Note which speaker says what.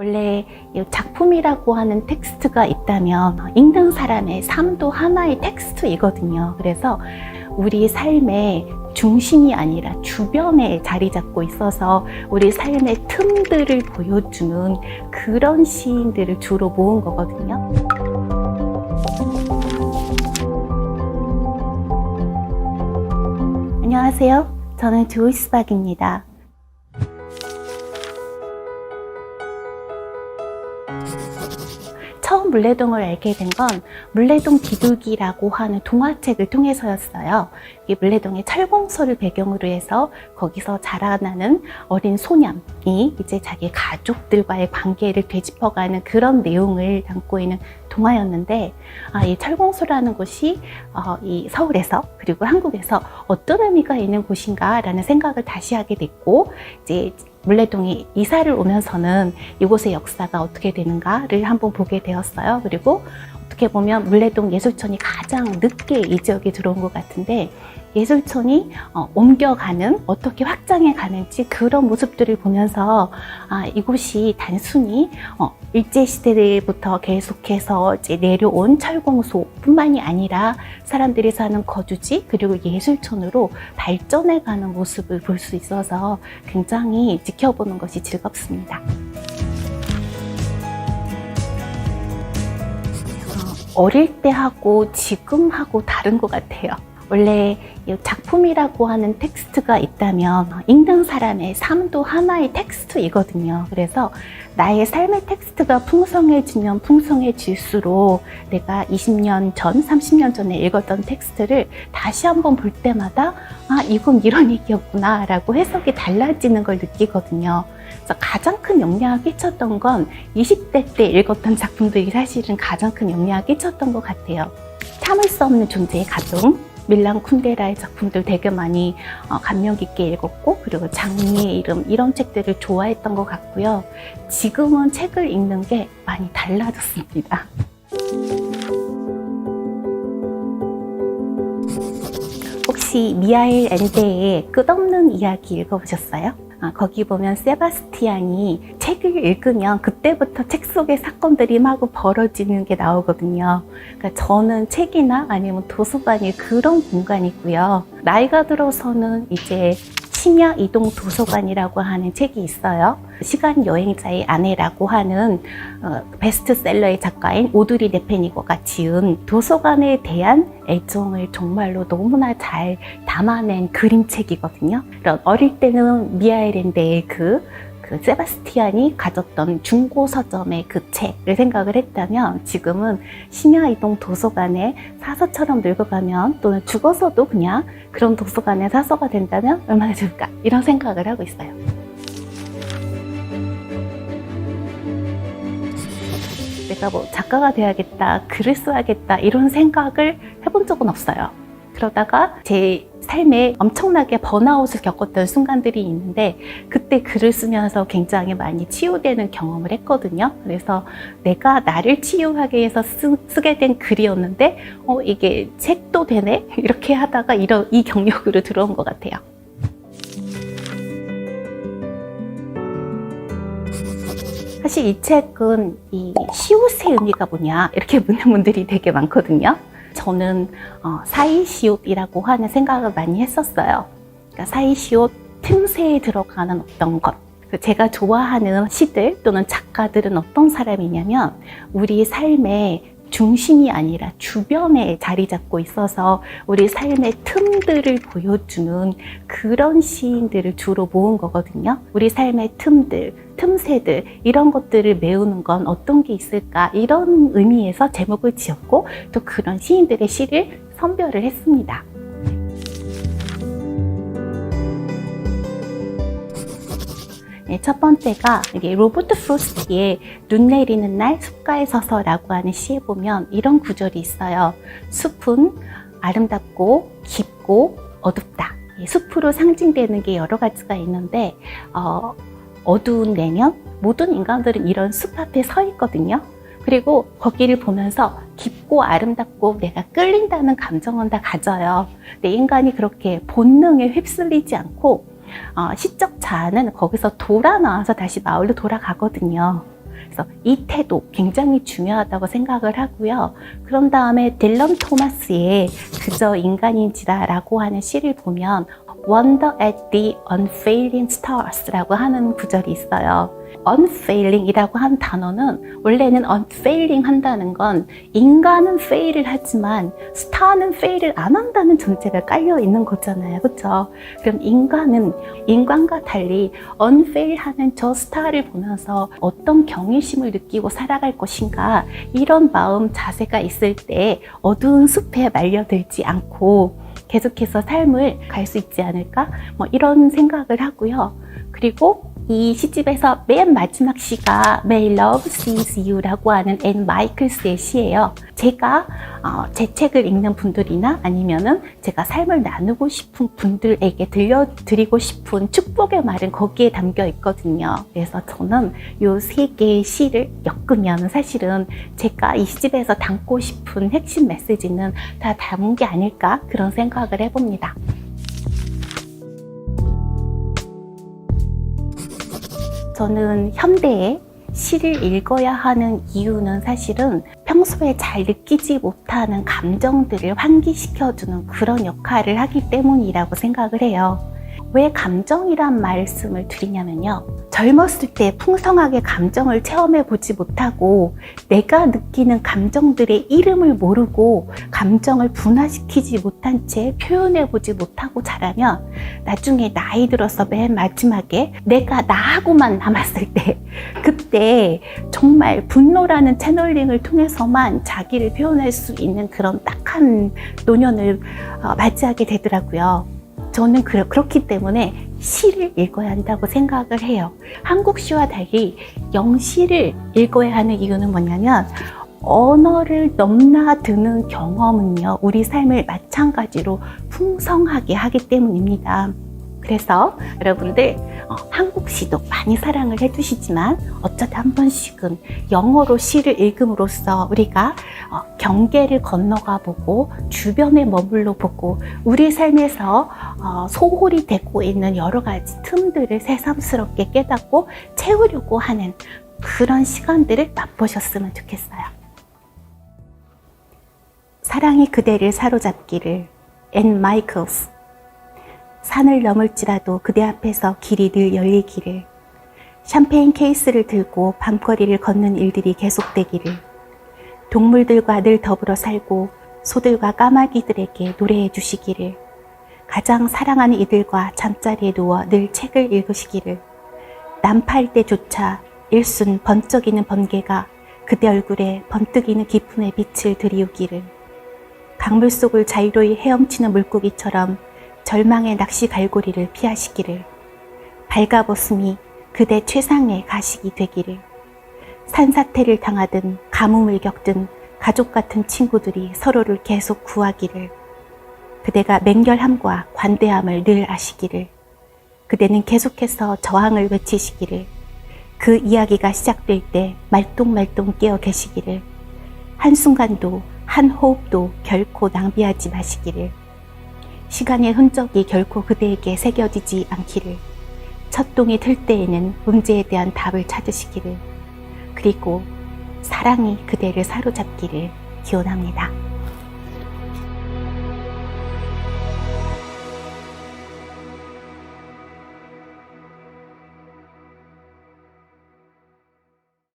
Speaker 1: 원래 이 작품이라고 하는 텍스트가 있다면 읽는 사람의 삶도 하나의 텍스트이거든요. 그래서 우리 삶의 중심이 아니라 주변에 자리 잡고 있어서 우리 삶의 틈들을 보여주는 그런 시인들을 주로 모은 거거든요. 안녕하세요. 저는 조이스 박입니다. 처음 물레동을 알게 된 건 물레동 비둘기라고 하는 동화책을 통해서였어요. 이 물레동의 철공소를 배경으로 해서 거기서 자라나는 어린 소년이 이제 자기 가족들과의 관계를 되짚어가는 그런 내용을 담고 있는 동화였는데, 이 철공소라는 곳이 이 서울에서 그리고 한국에서 어떤 의미가 있는 곳인가라는 생각을 다시 하게 됐고, 이제 물레동에 이사를 오면서는 이곳의 역사가 어떻게 되는가를 한번 보게 되었어요. 그리고 어떻게 보면 물레동 예술촌이 가장 늦게 이 지역에 들어온 것 같은데, 예술촌이 옮겨가는, 어떻게 확장해 가는지 그런 모습들을 보면서 이곳이 단순히 일제시대부터 계속해서 이제 내려온 철공소뿐만이 아니라 사람들이 사는 거주지 그리고 예술촌으로 발전해가는 모습을 볼 수 있어서 굉장히 지켜보는 것이 즐겁습니다. 어릴 때 하고 지금 하고 다른 것 같아요. 원래 작품이라고 하는 텍스트가 있다면 읽는 사람의 삶도 하나의 텍스트이거든요. 그래서 나의 삶의 텍스트가 풍성해지면 풍성해질수록 내가 20년 전, 30년 전에 읽었던 텍스트를 다시 한번 볼 때마다 이건 이런 얘기였구나 라고 해석이 달라지는 걸 느끼거든요. 그래서 가장 큰 영향을 끼쳤던 건 20대 때 읽었던 작품들이 사실은 가장 큰 영향을 끼쳤던 것 같아요. 참을 수 없는 존재의 가동, 밀란 쿤데라의 작품들 되게 많이 감명 깊게 읽었고, 그리고 장미의 이름, 이런 책들을 좋아했던 것 같고요. 지금은 책을 읽는 게 많이 달라졌습니다. 혹시 미하일 엔데의 끝없는 이야기 읽어보셨어요? 거기 보면 세바스티안이 책을 읽으면 그때부터 책 속의 사건들이 마구 벌어지는 게 나오거든요. 그러니까 저는 책이나 아니면 도서관이 그런 공간이고요. 나이가 들어서는 이제 심야 이동 도서관이라고 하는 책이 있어요. 시간 여행자의 아내라고 하는 베스트셀러의 작가인 오드리 네페니거가 지은 도서관에 대한 애정을 정말로 너무나 잘 담아낸 그림책이거든요. 어릴 때는 미하일 엔데의 그 세바스티안이 가졌던 중고 서점의 그 책을 생각을 했다면, 지금은 심야 이동 도서관에 사서처럼 늙어가면, 또는 죽어서도 그냥 그런 도서관에 사서가 된다면 얼마나 좋을까, 이런 생각을 하고 있어요. 내가 뭐 작가가 돼야겠다, 글을 써야겠다 이런 생각을 해본 적은 없어요. 그러다가 제 삶에 엄청나게 번아웃을 겪었던 순간들이 있는데, 그때 글을 쓰면서 굉장히 많이 치유되는 경험을 했거든요. 그래서 내가 나를 치유하기 위해서 쓰게 된 글이었는데 이게 책도 되네? 이렇게 하다가 이 경력으로 들어온 것 같아요. 사실 이 책은 이 시옷의 의미가 뭐냐 이렇게 묻는 분들이 되게 많거든요. 저는 사이시옷이라고 하는 생각을 많이 했었어요. 그러니까 사이시옷, 틈새에 들어가는 어떤 것. 제가 좋아하는 시들 또는 작가들은 어떤 사람이냐면 우리 삶의 중심이 아니라 주변에 자리 잡고 있어서 우리 삶의 틈들을 보여주는 그런 시인들을 주로 모은 거거든요. 우리 삶의 틈들, 틈새들, 이런 것들을 메우는 건 어떤 게 있을까, 이런 의미에서 제목을 지었고, 또 그런 시인들의 시를 선별을 했습니다. 첫 번째가 로버트 프로스트의 눈 내리는 날 숲가에 서서라고 하는 시에 보면 이런 구절이 있어요. 숲은 아름답고 깊고 어둡다. 숲으로 상징되는 게 여러 가지가 있는데 어두운 내면 모든 인간들은 이런 숲 앞에 서 있거든요. 그리고 거기를 보면서 깊고 아름답고 내가 끌린다는 감정은 다 가져요. 근데 인간이 그렇게 본능에 휩쓸리지 않고 시적 자아는 거기서 돌아 나와서 다시 마을로 돌아가거든요. 그래서 이 태도 굉장히 중요하다고 생각을 하고요. 그런 다음에 딜런 토마스의 그저 인간인지라라고 하는 시를 보면 Wonder at the unfailing stars라고 하는 구절이 있어요. unfailing이라고 한 단어는 원래는 unfailing 한다는 건 인간은 fail을 하지만 star는 fail을 안 한다는 전제가 깔려 있는 거잖아요. 그렇죠? 그럼 인간은 인간과 달리 unfail하는 저 star를 보면서 어떤 경외심을 느끼고 살아갈 것인가, 이런 마음 자세가 있을 때 어두운 숲에 말려들지 않고 계속해서 삶을 갈 수 있지 않을까? 이런 생각을 하고요. 그리고 이 시집에서 맨 마지막 시가 May Love Seize You라고 하는 앤 마이클스의 시예요. 제가 제 책을 읽는 분들이나 아니면은 제가 삶을 나누고 싶은 분들에게 들려드리고 싶은 축복의 말은 거기에 담겨 있거든요. 그래서 저는 이 세 개의 시를 엮으면 사실은 제가 이 시집에서 담고 싶은 핵심 메시지는 다 담은 게 아닐까, 그런 생각을 해봅니다. 저는 현대에 시를 읽어야 하는 이유는 사실은 평소에 잘 느끼지 못하는 감정들을 환기시켜주는 그런 역할을 하기 때문이라고 생각을 해요. 왜 감정이란 말씀을 드리냐면요. 젊었을 때 풍성하게 감정을 체험해 보지 못하고 내가 느끼는 감정들의 이름을 모르고 감정을 분화시키지 못한 채 표현해 보지 못하고 자라면 나중에 나이 들어서 맨 마지막에 내가 나하고만 남았을 때, 그때 정말 분노라는 채널링을 통해서만 자기를 표현할 수 있는 그런 딱한 노년을 맞이하게 되더라고요. 저는 그렇기 때문에 시를 읽어야 한다고 생각을 해요. 한국 시와 달리 영시를 읽어야 하는 이유는 뭐냐면, 언어를 넘나드는 경험은요, 우리 삶을 마찬가지로 풍성하게 하기 때문입니다. 그래서 여러분들 한국 시도 많이 사랑을 해주시지만 어쩌다 한 번씩은 영어로 시를 읽음으로써 우리가 경계를 건너가 보고 주변에 머물러 보고 우리 삶에서 소홀히 되고 있는 여러 가지 틈들을 새삼스럽게 깨닫고 채우려고 하는 그런 시간들을 맛보셨으면 좋겠어요. 사랑이 그대를 사로잡기를, 앤 마이클스. 산을 넘을지라도 그대 앞에서 길이 늘 열리기를, 샴페인 케이스를 들고 밤거리를 걷는 일들이 계속되기를, 동물들과 늘 더불어 살고 소들과 까마귀들에게 노래해 주시기를, 가장 사랑하는 이들과 잠자리에 누워 늘 책을 읽으시기를, 난파할 때조차 일순 번쩍이는 번개가 그대 얼굴에 번뜩이는 기쁨의 빛을 들이우기를, 강물 속을 자유로이 헤엄치는 물고기처럼 절망의 낚시 갈고리를 피하시기를, 발가벗음이 그대 최상의 가식이 되기를, 산사태를 당하든 가뭄을 겪든 가족 같은 친구들이 서로를 계속 구하기를, 그대가 맹렬함과 관대함을 늘 아시기를, 그대는 계속해서 저항을 외치시기를, 그 이야기가 시작될 때 말똥말똥 깨어 계시기를, 한순간도 한 호흡도 결코 낭비하지 마시기를, 시간의 흔적이 결코 그대에게 새겨지지 않기를, 첫동이 틀 때에는 문제에 대한 답을 찾으시기를, 그리고 사랑이 그대를 사로잡기를 기원합니다.